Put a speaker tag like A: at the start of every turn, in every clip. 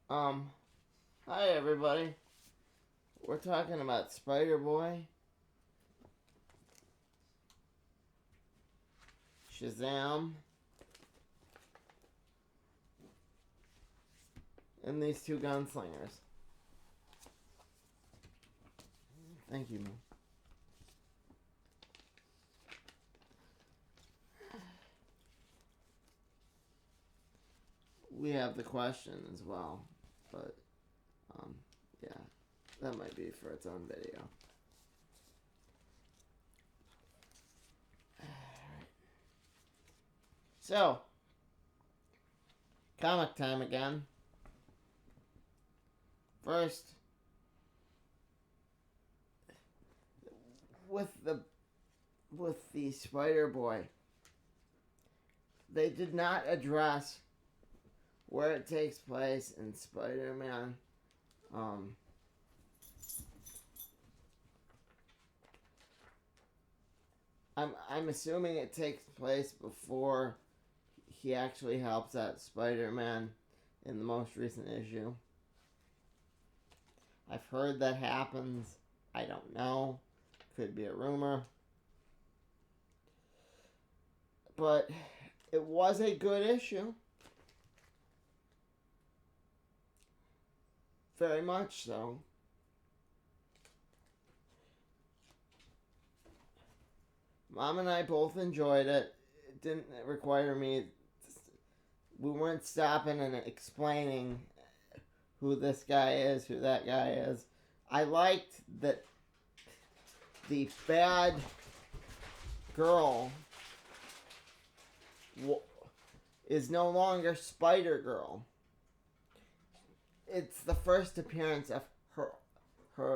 A: Um, Hi everybody. We're talking about Spider-Boy, Shazam, and these two gunslingers. Thank you, man. We have the question as well, but yeah, that might be for its own video. So, comic time again. First, with the Spider-Boy, they did not address where it takes place in Spider-Man. I'm assuming it takes place before he actually helps out Spider-Man in the most recent issue. I've heard that happens. I don't know. Could be a rumor. But it was a good issue. Very much so. Mom and I both enjoyed it. It didn't require me. We weren't stopping and explaining who this guy is, who that guy is. I liked that the bad girl is no longer Spider Girl. It's the first appearance of her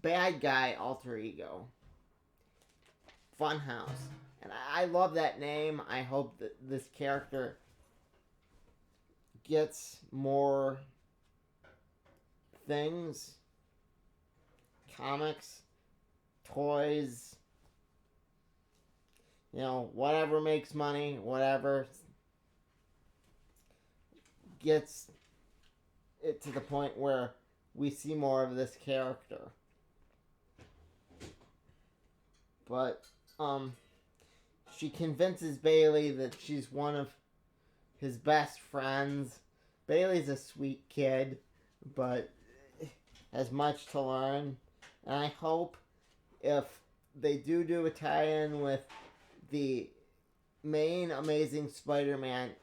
A: bad guy alter ego, Funhouse. And I love that name. I hope that this character gets more things, comics, toys, whatever makes money, whatever gets it to the point where we see more of this character. But she convinces Bailey that she's one of his best friends. Bailey's a sweet kid, but has much to learn. And I hope if they do a tie-in with the main Amazing Spider-Man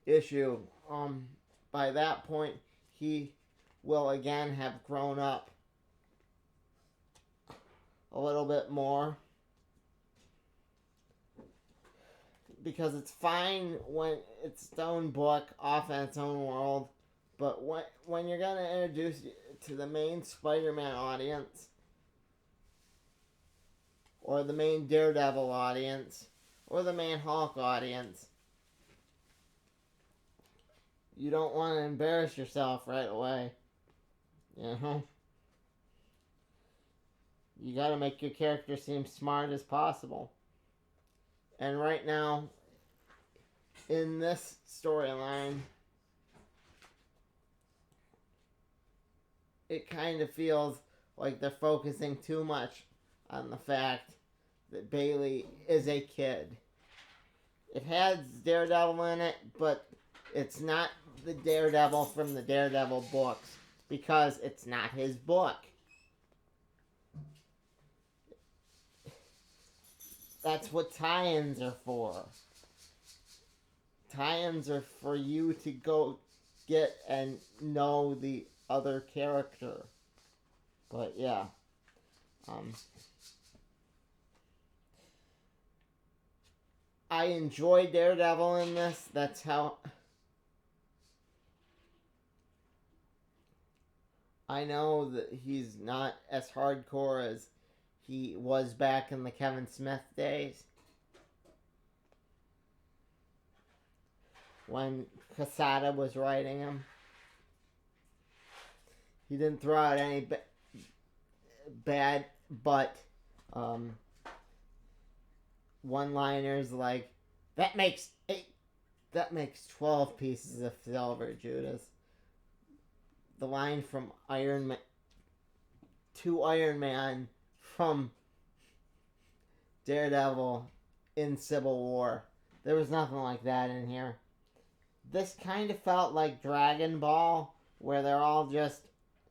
A: issue, by that point he will again have grown up a little bit more. Because it's fine when it's its own book off in its own world, but when you're going to introduce to the main Spider-Man audience, or the main Daredevil audience, or the main Hulk audience, you don't want to embarrass yourself right away. You gotta make your character seem smart as possible. And right now, in this storyline, it kind of feels like they're focusing too much on the fact that Bailey is a kid. It has Daredevil in it, but it's not the Daredevil from the Daredevil books, because it's not his book. That's what tie-ins are for. Tie-ins are for you to go get and know the other character. But yeah. I enjoy Daredevil in this. That's how I know that he's not as hardcore as he was back in the Kevin Smith days, when Quesada was writing him. He didn't throw out any bad but one-liners like, that makes That makes 12 pieces of silver, Judas. The line from Iron Man to Iron Man from Daredevil in Civil War. There was nothing like that in here. This kind of felt like Dragon Ball, where they're all just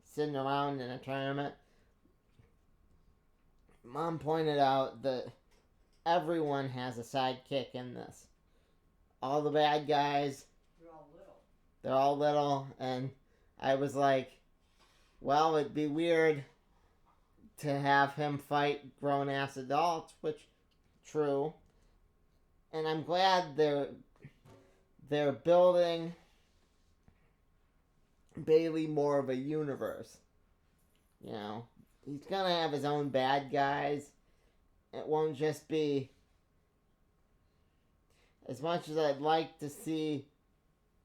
A: sitting around in a tournament. Mom pointed out that everyone has a sidekick in this. All the bad guys. They're all little. And I was like, well, it'd be weird to have him fight grown-ass adults, which, true. And I'm glad they're building Bailey more of a universe. You know, he's gonna have his own bad guys. It won't just be, as much as I'd like to see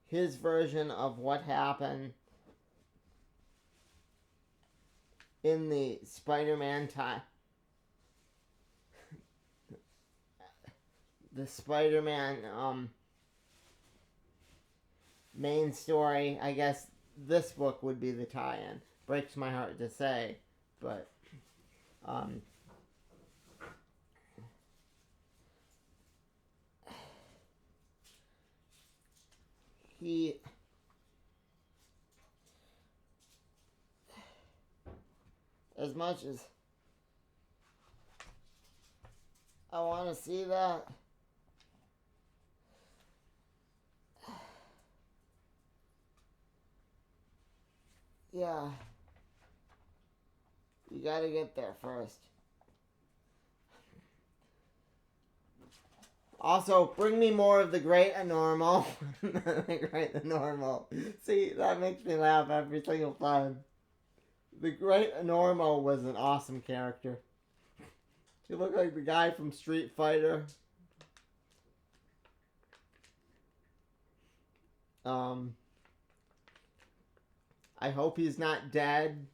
A: his version of what happened in the Spider-Man time. The Spider-Man main story, I guess this book would be the tie-in. Breaks my heart to say, but he, as much as I want to see that, yeah, you gotta get there first. Also, bring me more of the Great Anormal. The Great Anormal. See, that makes me laugh every single time. The Great Anormal was an awesome character. He looked like the guy from Street Fighter. I hope he's not dead.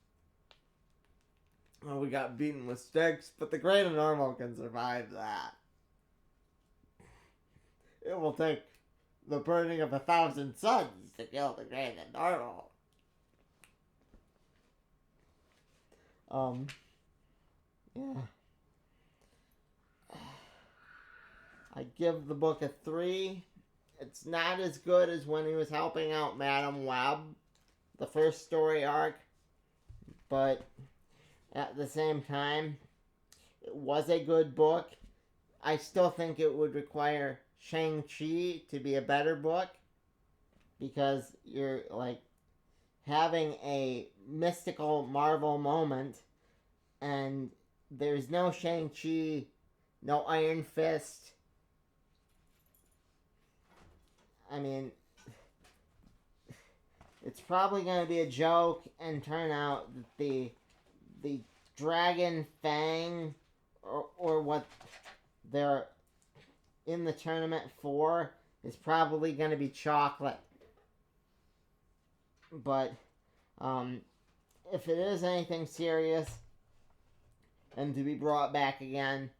A: Oh, we got beaten with sticks, but the Great Anormal can survive that. It will take the burning of 1,000 suns to kill the Great Anormal. Yeah. I give the book a 3. It's not as good as when he was helping out Madam Web, the first story arc, but at the same time, it was a good book. I still think it would require Shang-Chi to be a better book, because you're like having a mystical Marvel moment, and there's no Shang-Chi, no Iron Fist. I mean, it's probably going to be a joke and turn out that the Dragon Fang, or what they're in the tournament for, is probably going to be chocolate. But if it is anything serious and to be brought back again,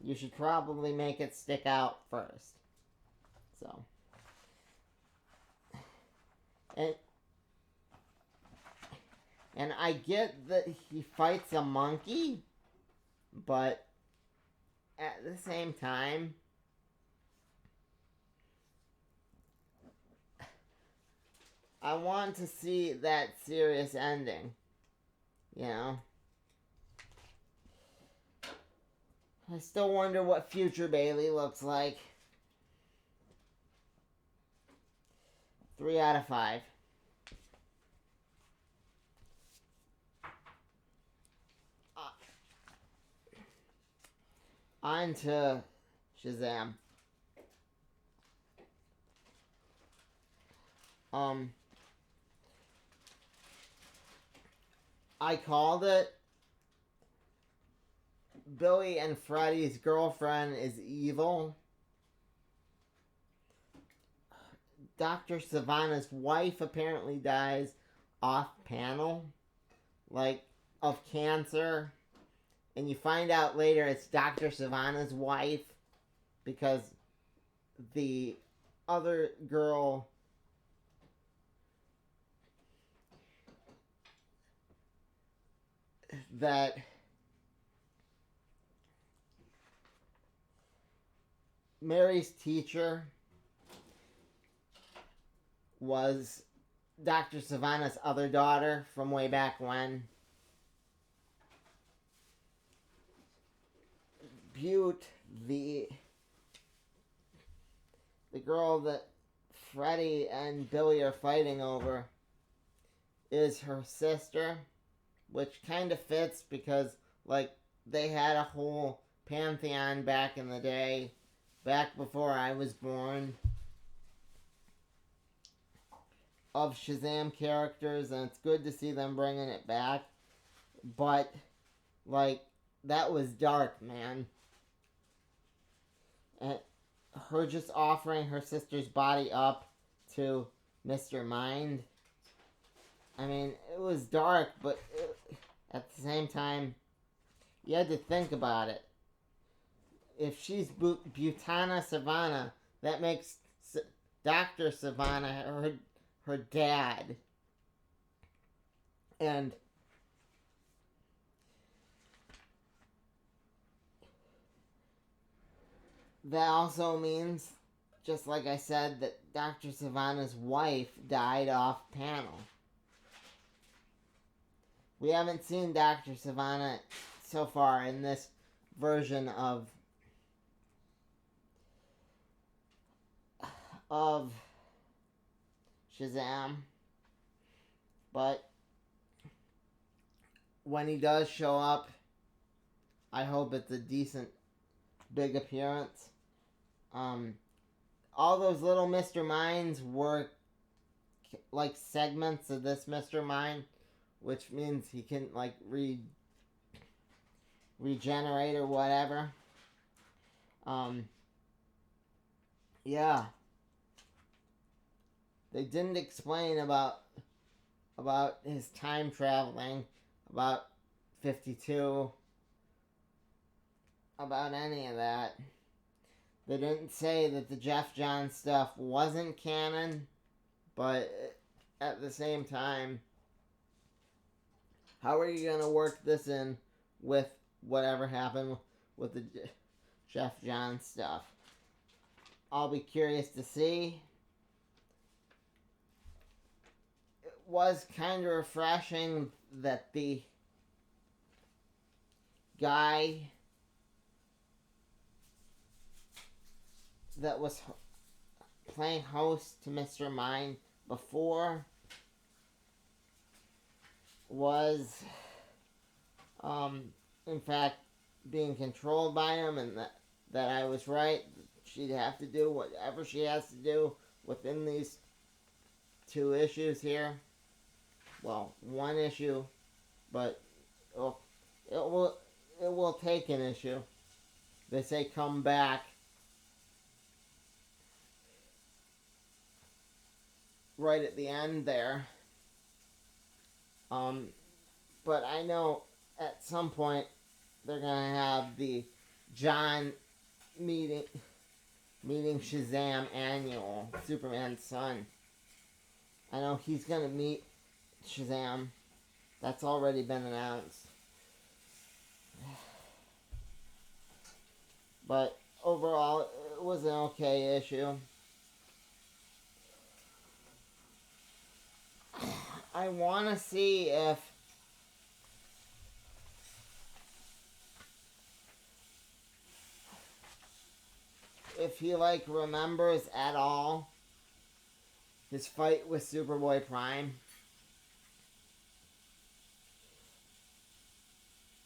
A: you should probably make it stick out first. So, and I get that he fights a monkey, but at the same time, I want to see that serious ending. You know? I still wonder what future Bailey looks like. 3 out of 5. On to Shazam. I called it. Billy and Freddy's girlfriend is evil. Dr. Savannah's wife apparently dies off panel, like of cancer. And you find out later it's Dr. Savannah's wife, because the other girl that Mary's teacher was Dr. Savannah's other daughter from way back when. Butte, the girl that Freddie and Billy are fighting over, is her sister, which kind of fits because, like, they had a whole pantheon back in the day, back before I was born, of Shazam characters, and it's good to see them bringing it back. But, like, that was dark, man. And her just offering her sister's body up to Mr. Mind. I mean, it was dark, but at the same time, you had to think about it. If she's Butana Savannah, that makes Dr. Savannah her dad. And that also means, just like I said, that Dr. Savannah's wife died off panel. We haven't seen Dr. Savannah so far in this version of Shazam. But when he does show up, I hope it's a decent big appearance. All those little Mr. Minds were like segments of this Mr. Mind, which means he can like regenerate or whatever. Yeah. They didn't explain about his time traveling, about 52, about any of that. They didn't say that the Jeff Johns stuff wasn't canon, but at the same time, how are you going to work this in with whatever happened with the Jeff Johns stuff? I'll be curious to see. It was kind of refreshing that the guy that was playing host to Mr. Mind before was in fact being controlled by him, and that I was right. She'd have to do whatever she has to do within these 2 issues here. Well, 1 issue, but it will take an issue. They say come back right at the end there. But I know at some point they're gonna have the John meeting Shazam annual, Superman's son. I know he's gonna meet Shazam. That's already been announced. But overall, it was an okay issue. I want to see if he like remembers at all his fight with Superboy Prime.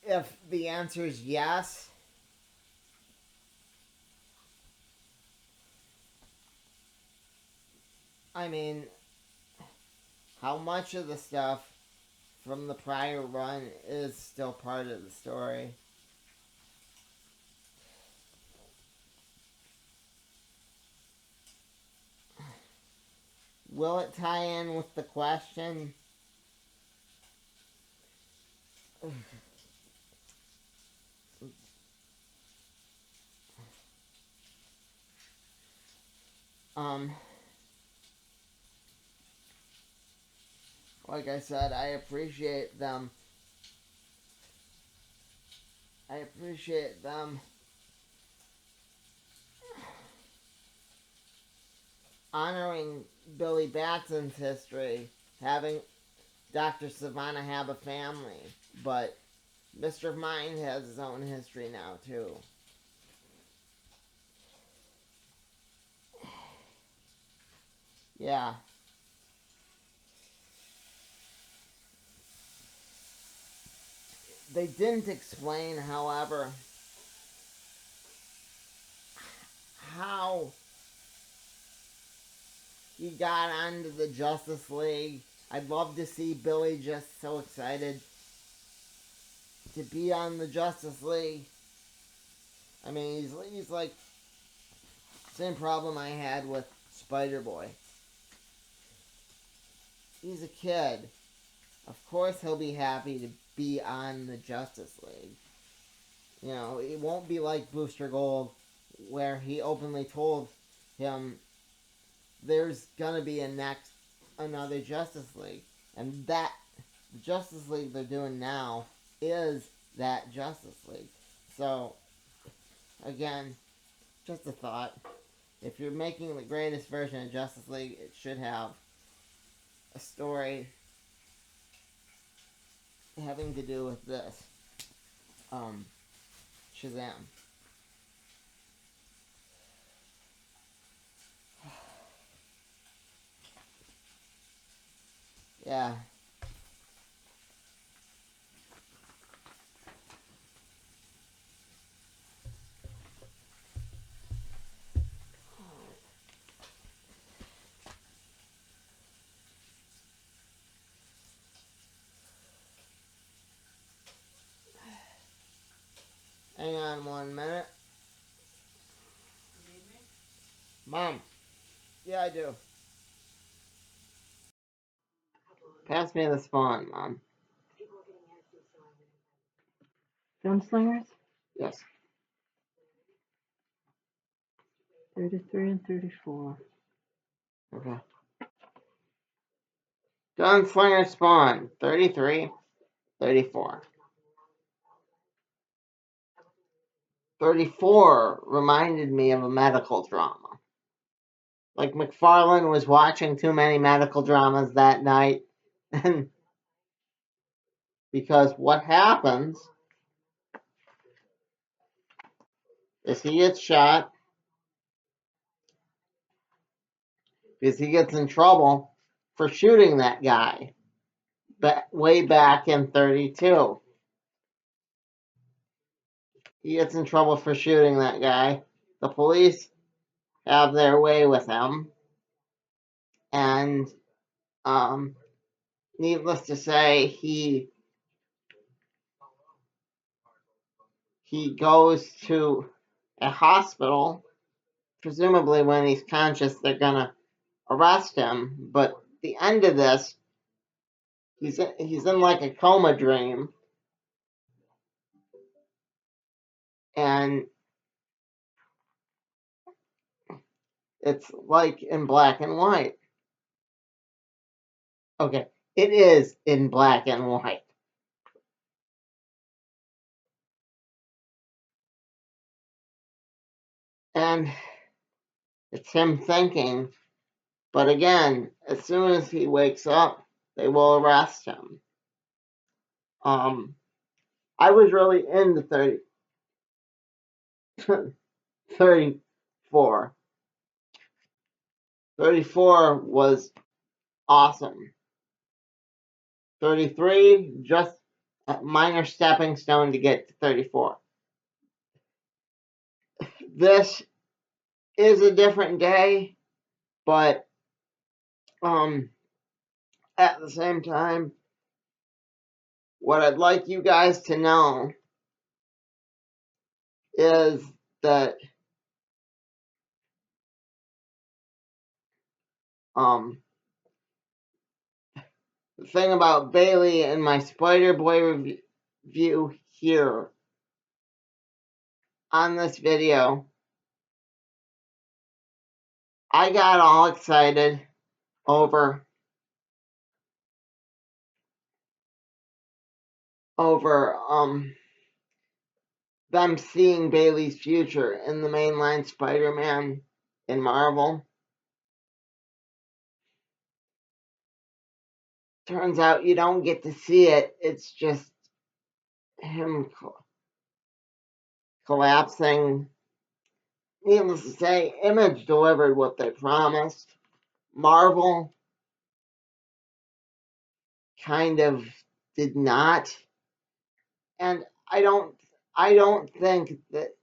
A: If the answer is yes, I mean, how much of the stuff from the prior run is still part of the story? Will it tie in with the question? like I said, I appreciate them. I appreciate them honoring Billy Batson's history, having Dr. Savannah have a family, but Mr. Mind has his own history now, too. Yeah. They didn't explain, however, how he got onto the Justice League. I'd love to see Billy just so excited to be on the Justice League. I mean, he's like same problem I had with Spider-Boy. He's a kid. Of course he'll be happy to be on the Justice League. You know, it won't be like Booster Gold, where he openly told him there's gonna be another Justice League. And that the Justice League they're doing now is that Justice League. So, again, just a thought. If you're making the greatest version of Justice League, it should have a story having to do with this. Shazam. Yeah. Hang on 1 minute. Mom. Yeah, I do. Pass me the Spawn, Mom.
B: Gun Slingers?
A: Yes.
B: 33 and 34.
A: Okay. Gun Slinger Spawn. 33, 34. 34 reminded me of a medical drama. Like McFarlane was watching too many medical dramas that night. And because what happens is he gets shot because he gets in trouble for shooting that guy way back in 32. He gets in trouble for shooting that guy. The police have their way with him. And needless to say, he goes to a hospital. Presumably when he's conscious, they're going to arrest him. But the end of this, he's in like a coma dream. And it's like in black and white. Okay, it is in black and white. And it's him thinking, but again, as soon as he wakes up, they will arrest him. I was really into 34. 34 was awesome. 33, just a minor stepping stone to get to 34. This is a different day, but at the same time, what I'd like you guys to know is that the thing about Bailey and my Spider-Boy review here on this video I got all excited over them seeing Bailey's future in the mainline Spider-Man in Marvel. Turns out you don't get to see it. It's just him collapsing. Needless to say, Image delivered what they promised. Marvel kind of did not. And I don't think that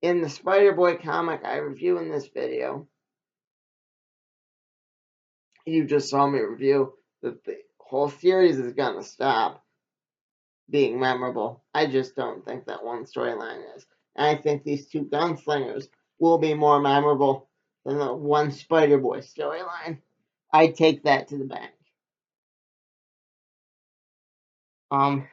A: in the Spider-Boy comic I review in this video, you just saw me review, that the whole series is gonna stop being memorable. I just don't think that one storyline is. And I think these two gunslingers will be more memorable than the one Spider-Boy storyline. I take that to the bank. I'm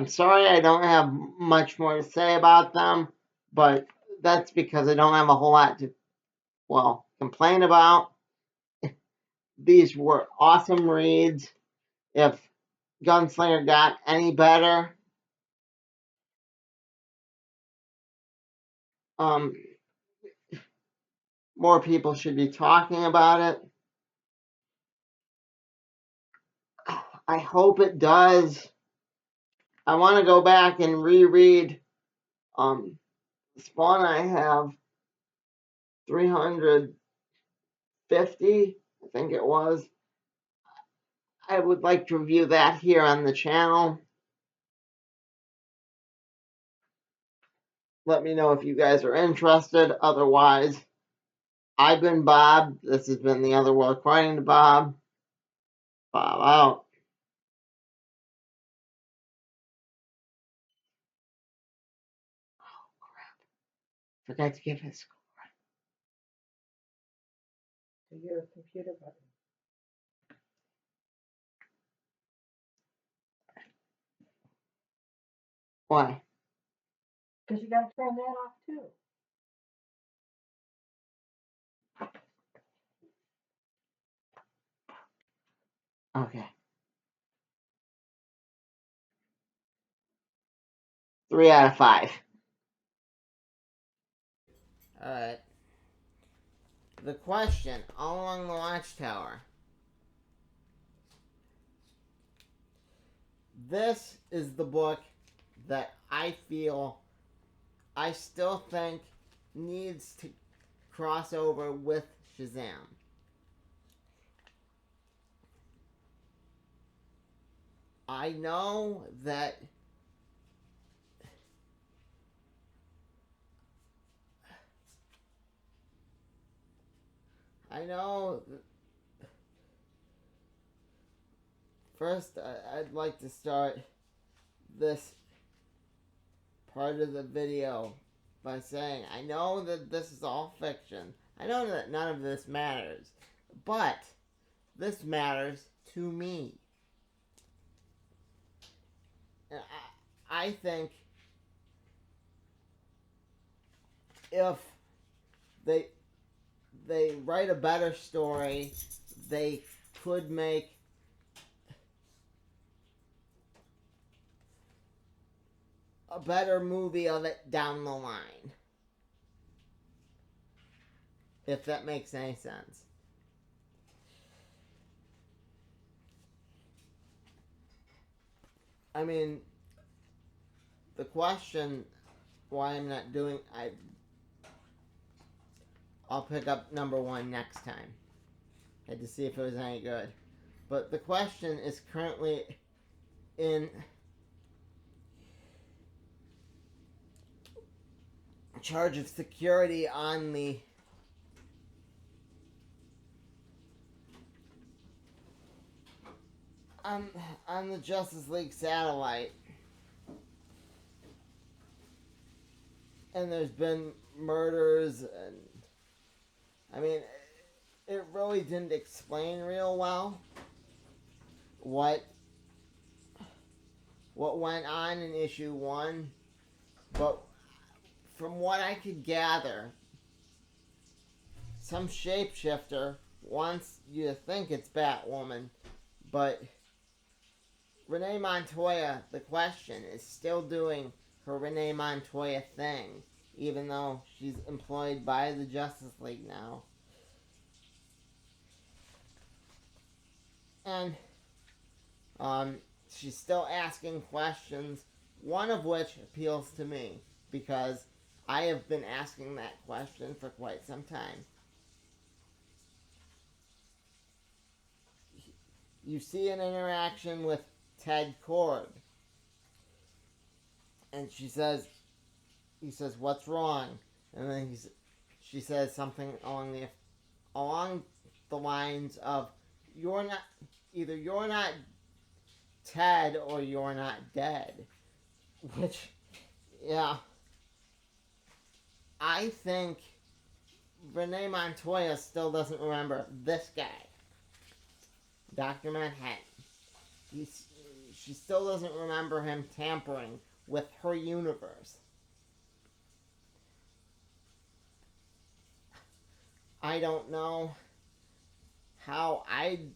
A: sorry I don't have much more to say about them, but that's because I don't have a whole lot to, well, complain about. These were awesome reads. If Gunslinger got any better, um, more people should be talking about it. I hope it does. I want to go back and reread Spawn. I have 350, I think it was. I would like to review that here on the channel. Let me know if you guys are interested. Otherwise, I've been Bob. This has been The Other World According to Bob. Bob out. Forgot to give his score.
B: To your computer button.
A: Why?
B: Because you got to turn that off too.
A: Okay. 3 out of 5. Alright. The question, all along the watchtower. This is the book that I still think needs to cross over with Shazam. I know that first I'd like to start this part of the video by saying I know that this is all fiction. I know that none of this matters, but this matters to me. And I think if they write a better story, they could make a better movie of it down the line. If that makes any sense. I mean, the question why I'm not doing, I'll pick up number 1 next time. Had to see if it was any good. But the question is currently in charge of security on the on the Justice League satellite. And there's been murders, and I mean, it really didn't explain real well what went on in issue 1, but from what I could gather, some shapeshifter wants you to think it's Batwoman, but Renee Montoya, the Question, is still doing her Renee Montoya thing, even though she's employed by the Justice League now. And she's still asking questions, one of which appeals to me, because I have been asking that question for quite some time. You see an interaction with Ted Kord, and he says, "What's wrong?" And then she says something along the lines of, "You're not Ted or you're not dead," which, yeah, I think Renee Montoya still doesn't remember this guy, Dr. Manhattan. She still doesn't remember him tampering with her universe. I don't know how I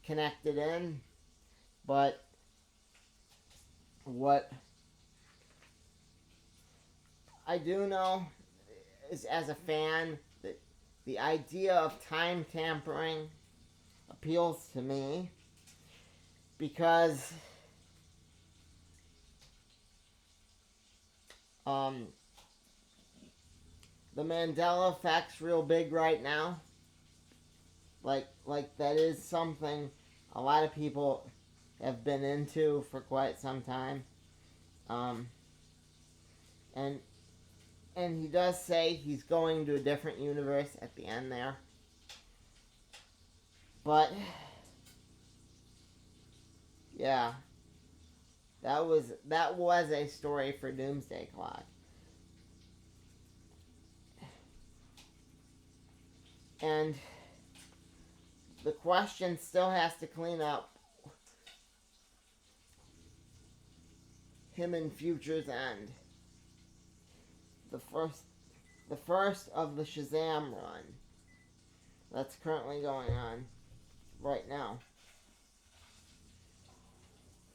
A: connected in, but what I do know is, as a fan, that the idea of time tampering appeals to me because the Mandela effect's real big right now. Like that is something a lot of people have been into for quite some time. And he does say he's going to a different universe at the end there. But yeah, that was a story for Doomsday Clock. And the Question still has to clean up him in Future's End. The first of the Shazam run that's currently going on right now.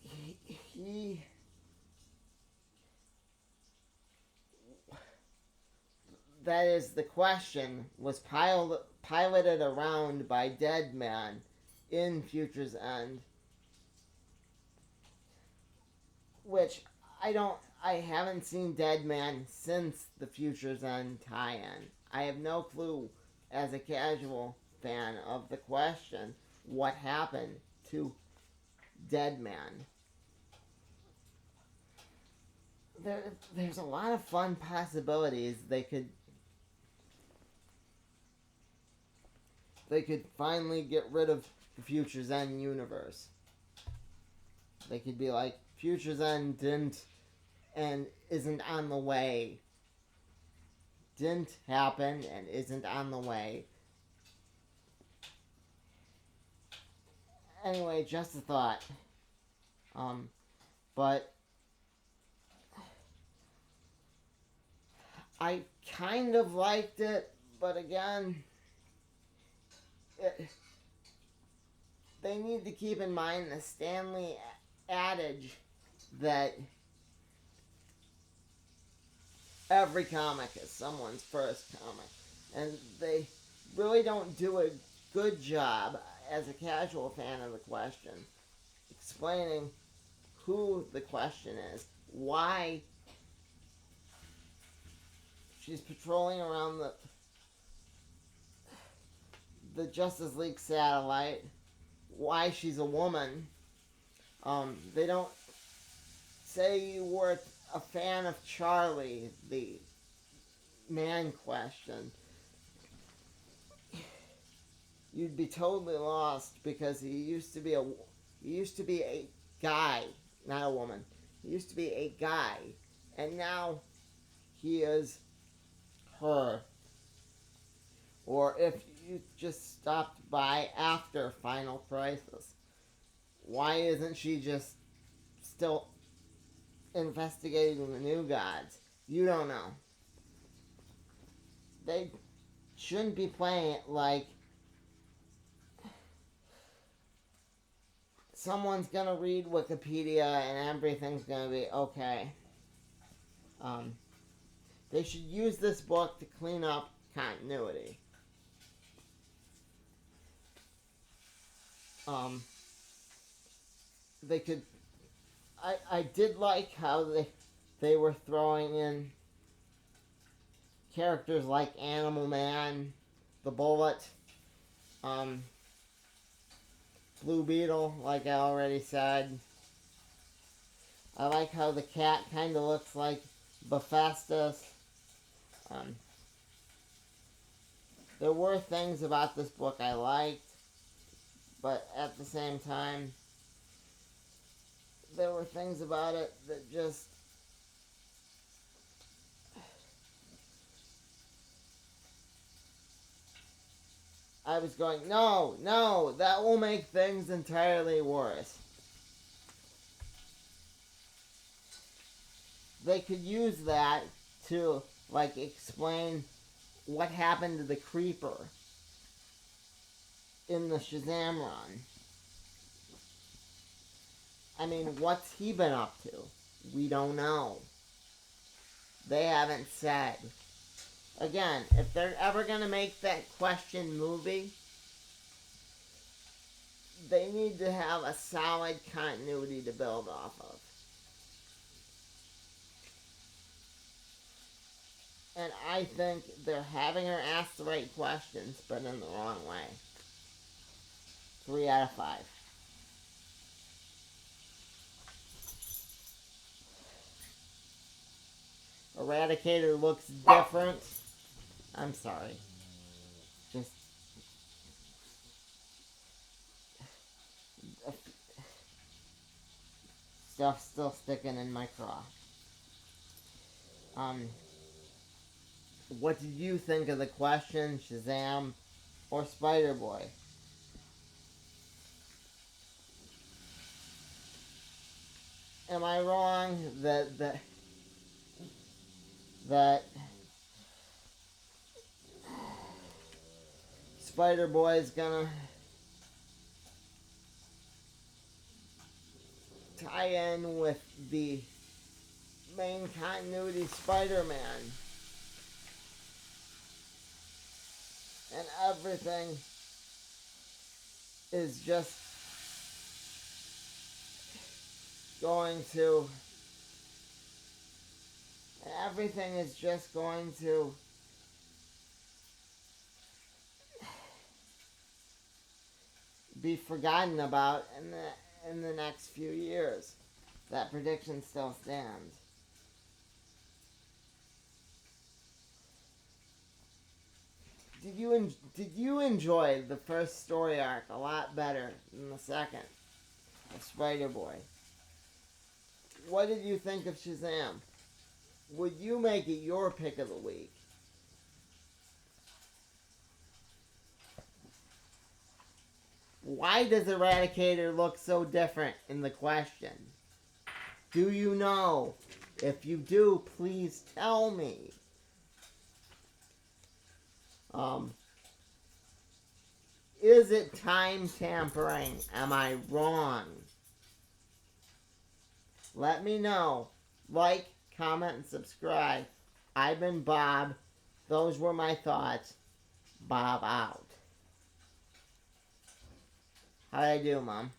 A: He that is, the Question was piloted around by Deadman in Future's End, which I haven't seen Deadman since the Future's End tie-in. I have no clue, as a casual fan of the Question, what happened to Deadman. There's a lot of fun possibilities they could finally get rid of the Future's End universe. They could be like, Future's End isn't on the way. Didn't happen and isn't on the way. Anyway, just a thought. But I kind of liked it, but again, they need to keep in mind the Stanley adage that every comic is someone's first comic. And they really don't do a good job, as a casual fan of the Question, explaining who the Question is, why she's patrolling around the Justice League satellite, why she's a woman. They don't say you were a fan of Charlie, the man Question. You'd be totally lost, because he used to be a guy, not a woman. He used to be a guy, and now he is her. Or if you just stopped by after Final Crisis, why isn't she just still investigating the New Gods? You don't know. shouldn't be playing it like someone's gonna read Wikipedia and everything's gonna be okay. They should use this book to clean up continuity. They could. I did like how they were throwing in characters like Animal Man, the Bullet, Blue Beetle, like I already said. I like how the cat kind of looks like Bephaestus. There were things about this book I liked, but at the same time, there were things about it that just... I was going, no, that will make things entirely worse. They could use that to, like, explain what happened to the Creeper in the Shazam run. I mean, what's he been up to? We don't know. They haven't said. Again, if they're ever going to make that Question movie, they need to have a solid continuity to build off of. And I think they're having her ask the right questions, but in the wrong way. 3 out of 5. Eradicator looks different. I'm sorry. Just... stuff still sticking in my craw. What did you think of the Question, Shazam, or Spider-Boy? Am I wrong that Spider-Boy is gonna tie in with the main continuity Spider-Man? And everything is just going to... everything is just going to be forgotten about in the next few years. That prediction still stands. Did you enjoy the first story arc a lot better than the second of Spider-Boy? What did you think of Shazam? Would you make it your pick of the week? Why does Eradicator look so different in the Question? Do you know? If you do, please tell me. Is it time tampering? Am I wrong? Let me know. Like, comment, and subscribe. I've been Bob. Those were my thoughts. Bob out. How'd I do, Mom?